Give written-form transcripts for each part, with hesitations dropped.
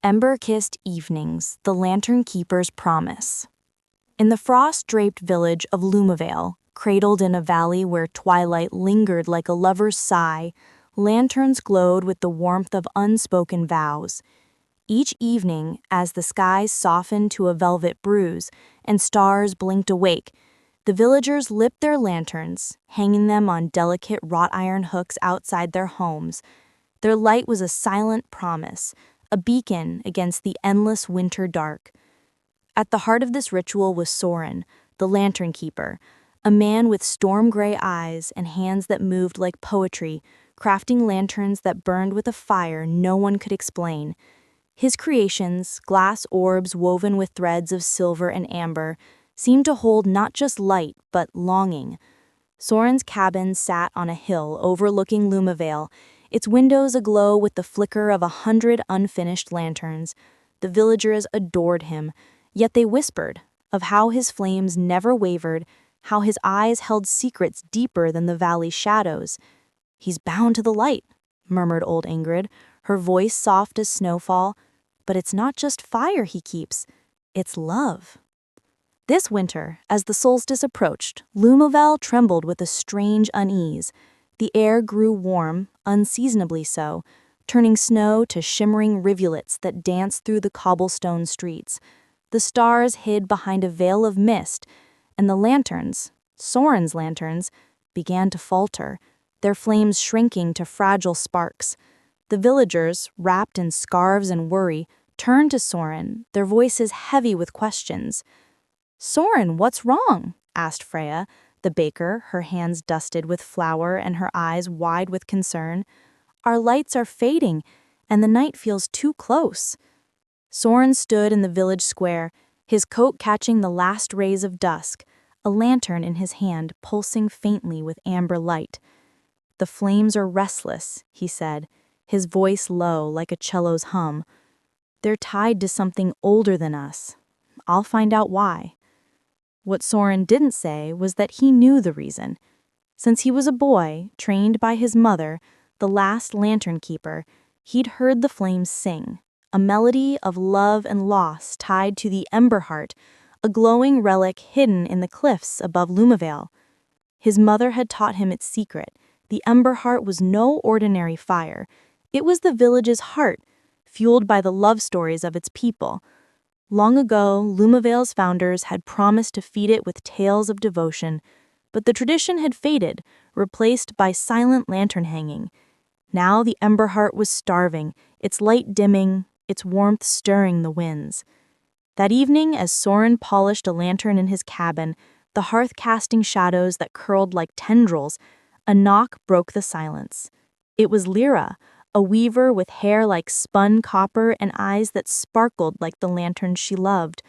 Ember-Kissed evenings, the Lantern Keeper's promise. In the frost-draped village of Lumavale, cradled in a valley where twilight lingered like a lover's sigh, lanterns glowed with the warmth of unspoken vows. Each evening, as the skies softened to a velvet bruise and stars blinked awake, the villagers lit their lanterns, hanging them on delicate wrought iron hooks outside their homes. Their light was a silent promise, a beacon against the endless winter dark. At the heart of this ritual was Soren, the lantern keeper, a man with storm-gray eyes and hands that moved like poetry, crafting lanterns that burned with a fire no one could explain. His creations, glass orbs woven with threads of silver and amber, seemed to hold not just light but longing. Soren's cabin sat on a hill overlooking Lumavale, its windows aglow with the flicker of 100 unfinished lanterns. The villagers adored him, yet they whispered of how his flames never wavered, how his eyes held secrets deeper than the valley's shadows. "He's bound to the light," murmured old Ingrid, her voice soft as snowfall. "But it's not just fire he keeps, it's love." This winter, as the solstice approached, Lumavale trembled with a strange unease. The air grew warm, unseasonably so, turning snow to shimmering rivulets that danced through the cobblestone streets. The stars hid behind a veil of mist, and the lanterns, Soren's lanterns, began to falter, their flames shrinking to fragile sparks. The villagers, wrapped in scarves and worry, turned to Soren, their voices heavy with questions. "Soren, what's wrong?" asked Freya, the baker, her hands dusted with flour and her eyes wide with concern. "Our lights are fading, and the night feels too close." Soren stood in the village square, his coat catching the last rays of dusk, a lantern in his hand pulsing faintly with amber light. "The flames are restless," he said, his voice low like a cello's hum. "They're tied to something older than us. I'll find out why." What Soren didn't say was that he knew the reason. Since he was a boy, trained by his mother, the last lantern keeper, he'd heard the flames sing, a melody of love and loss tied to the ember heart, a glowing relic hidden in the cliffs above Lumavale. His mother had taught him its secret. The ember heart was no ordinary fire. It was the village's heart, fueled by the love stories of its people. Long ago, Lumavale's founders had promised to feed it with tales of devotion, but the tradition had faded, replaced by silent lantern hanging. Now the ember heart was starving, its light dimming, its warmth stirring the winds. That evening, as Soren polished a lantern in his cabin, the hearth casting shadows that curled like tendrils, a knock broke the silence. It was Lyra, a weaver with hair like spun copper and eyes that sparkled like the lanterns she loved.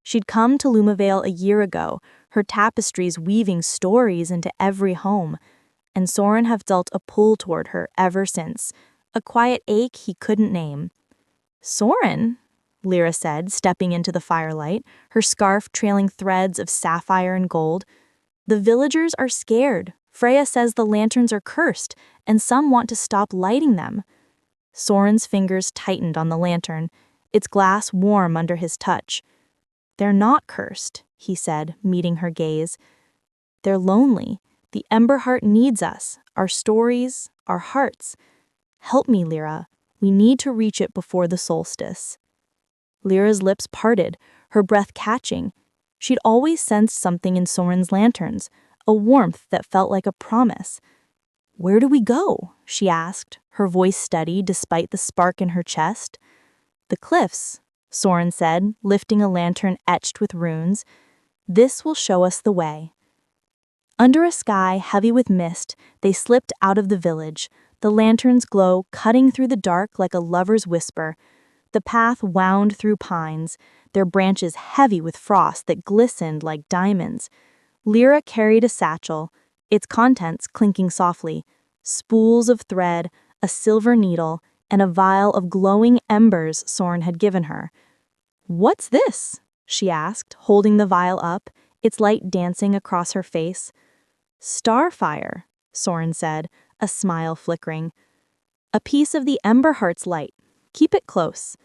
She'd come to Lumavale a year ago, her tapestries weaving stories into every home, and Soren had felt a pull toward her ever since, a quiet ache he couldn't name. "Soren," Lyra said, stepping into the firelight, her scarf trailing threads of sapphire and gold. "The villagers are scared. Freya says the lanterns are cursed, and some want to stop lighting them." Soren's fingers tightened on the lantern, its glass warm under his touch. "They're not cursed," he said, meeting her gaze. "They're lonely. The ember heart needs us, our stories, our hearts. Help me, Lyra. We need to reach it before the solstice." Lyra's lips parted, her breath catching. She'd always sensed something in Soren's lanterns, a warmth that felt like a promise. "Where do we go?" she asked, her voice steady despite the spark in her chest. "The cliffs," Soren said, lifting a lantern etched with runes. "This will show us the way." Under a sky heavy with mist, they slipped out of the village, the lantern's glow cutting through the dark like a lover's whisper. The path wound through pines, their branches heavy with frost that glistened like diamonds. Lyra carried a satchel, its contents clinking softly, spools of thread, a silver needle, and a vial of glowing embers Soren had given her. "What's this?" she asked, holding the vial up, its light dancing across her face. "Starfire," Soren said, a smile flickering. "A piece of the ember heart's light. Keep it close."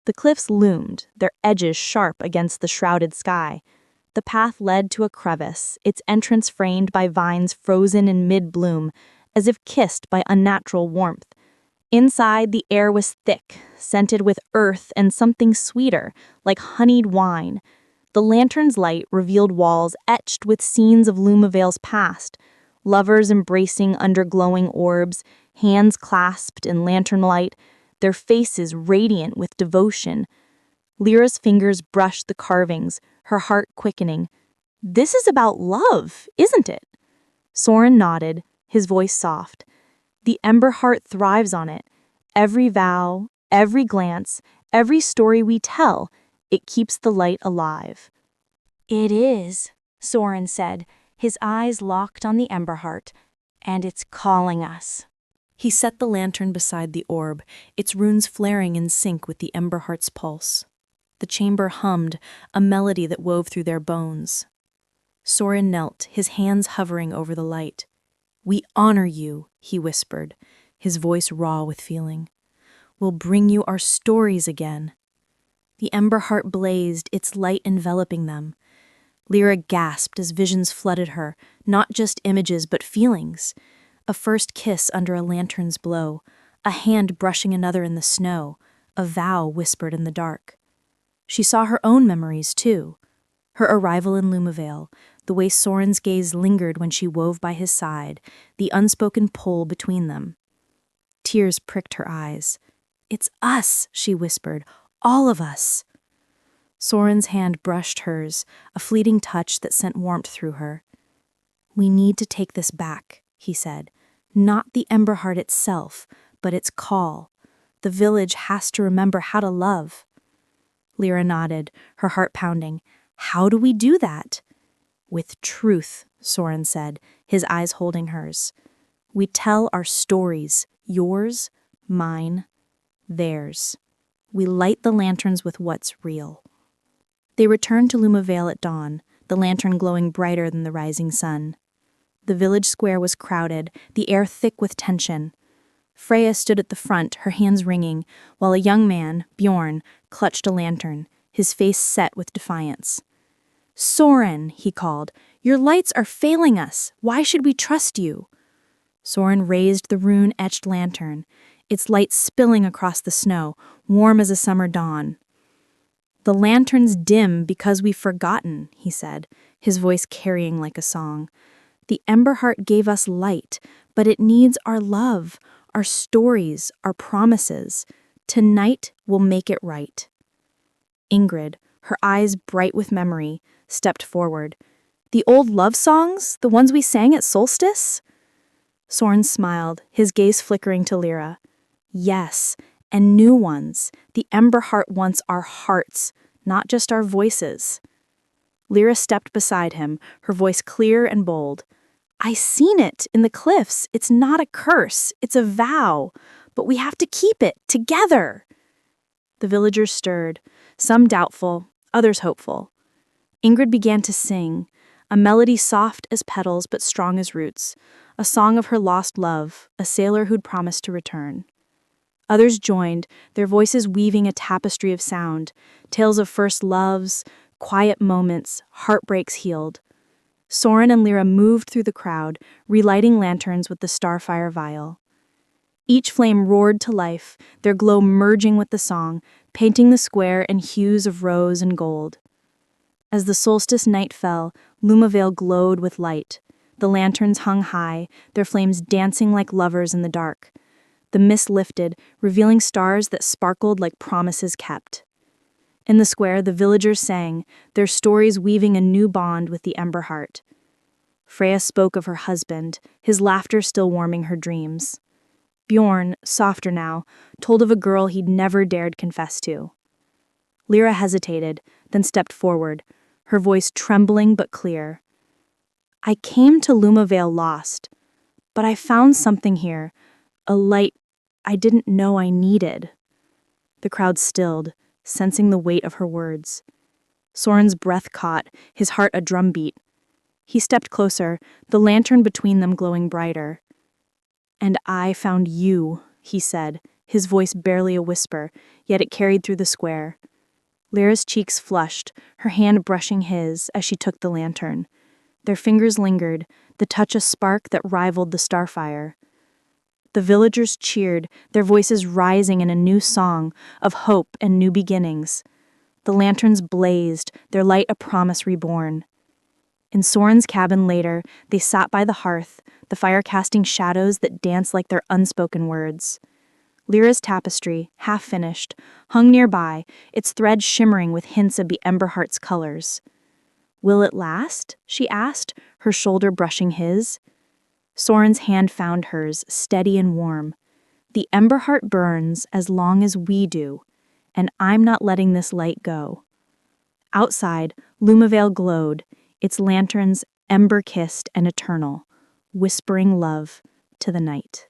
The cliffs loomed, their edges sharp against the shrouded sky. The path led to a crevice, its entrance framed by vines frozen in mid-bloom, as if kissed by unnatural warmth. Inside, the air was thick, scented with earth and something sweeter, like honeyed wine. The lantern's light revealed walls etched with scenes of Lumavale's past, lovers embracing under glowing orbs, hands clasped in lantern light, their faces radiant with devotion. Lyra's fingers brushed the carvings, her heart quickening. "This is about love, isn't it?" Soren nodded, his voice soft. "The Ember heart thrives on it. Every vow, every glance, every story we tell, it keeps the light alive." "It is," Soren said, his eyes locked on the Ember heart, "and it's calling us." He set the lantern beside the orb, its runes flaring in sync with the Ember heart's pulse. The chamber hummed, a melody that wove through their bones. Soren knelt, his hands hovering over the light. "We honor you," he whispered, his voice raw with feeling. "We'll bring you our stories again." The Ember heart blazed, its light enveloping them. Lyra gasped as visions flooded her, not just images but feelings. A first kiss under a lantern's glow, a hand brushing another in the snow, a vow whispered in the dark. She saw her own memories, too. Her arrival in Lumavale, the way Soren's gaze lingered when she wove by his side, the unspoken pull between them. Tears pricked her eyes. "It's us," she whispered, "all of us." Soren's hand brushed hers, a fleeting touch that sent warmth through her. "We need to take this back," he said. "Not the Ember heart itself, but its call. The village has to remember how to love." Lyra nodded, her heart pounding. "How do we do that?" "With truth," Soren said, his eyes holding hers. "We tell our stories, yours, mine, theirs. We light the lanterns with what's real." They returned to Lumavale at dawn, the lantern glowing brighter than the rising sun. The village square was crowded, the air thick with tension. Freya stood at the front, her hands ringing, while a young man, Bjorn, clutched a lantern, his face set with defiance. "Soren," he called, "your lights are failing us. Why should we trust you?" Soren raised the rune-etched lantern, its light spilling across the snow, warm as a summer dawn. "The lantern's dim because we've forgotten," he said, his voice carrying like a song. "The Ember heart gave us light, but it needs our love, our stories, our promises. Tonight will make it right." Ingrid, her eyes bright with memory, stepped forward. "The old love songs? The ones we sang at solstice?" Soren smiled, his gaze flickering to Lyra. "Yes, and new ones. The Ember heart wants our hearts, not just our voices." Lyra stepped beside him, her voice clear and bold. "I seen it in the cliffs. It's not a curse, it's a vow. But we have to keep it, together." The villagers stirred, some doubtful, others hopeful. Ingrid began to sing, a melody soft as petals but strong as roots, a song of her lost love, a sailor who'd promised to return. Others joined, their voices weaving a tapestry of sound, tales of first loves, quiet moments, heartbreaks healed. Soren and Lyra moved through the crowd, relighting lanterns with the starfire vial. Each flame roared to life, their glow merging with the song, painting the square in hues of rose and gold. As the solstice night fell, Lumavale glowed with light. The lanterns hung high, their flames dancing like lovers in the dark. The mist lifted, revealing stars that sparkled like promises kept. In the square, the villagers sang, their stories weaving a new bond with the Ember heart. Freya spoke of her husband, his laughter still warming her dreams. Bjorn, softer now, told of a girl he'd never dared confess to. Lyra hesitated, then stepped forward, her voice trembling but clear. "I came to Lumavale lost, but I found something here, a light I didn't know I needed." The crowd stilled, sensing the weight of her words. Soren's breath caught, his heart a drumbeat. He stepped closer, the lantern between them glowing brighter. "And I found you," he said, his voice barely a whisper, yet it carried through the square. Lyra's cheeks flushed, her hand brushing his as she took the lantern. Their fingers lingered, the touch a spark that rivaled the starfire. The villagers cheered, their voices rising in a new song of hope and new beginnings. The lanterns blazed, their light a promise reborn. In Soren's cabin later, they sat by the hearth, the fire casting shadows that danced like their unspoken words. Lyra's tapestry, half finished, hung nearby, its thread shimmering with hints of the Emberheart's colors. "Will it last?" she asked, her shoulder brushing his. Soren's hand found hers, steady and warm. "The Emberheart burns as long as we do, and I'm not letting this light go." Outside, Lumavale glowed, its lanterns ember-kissed and eternal, whispering love to the night.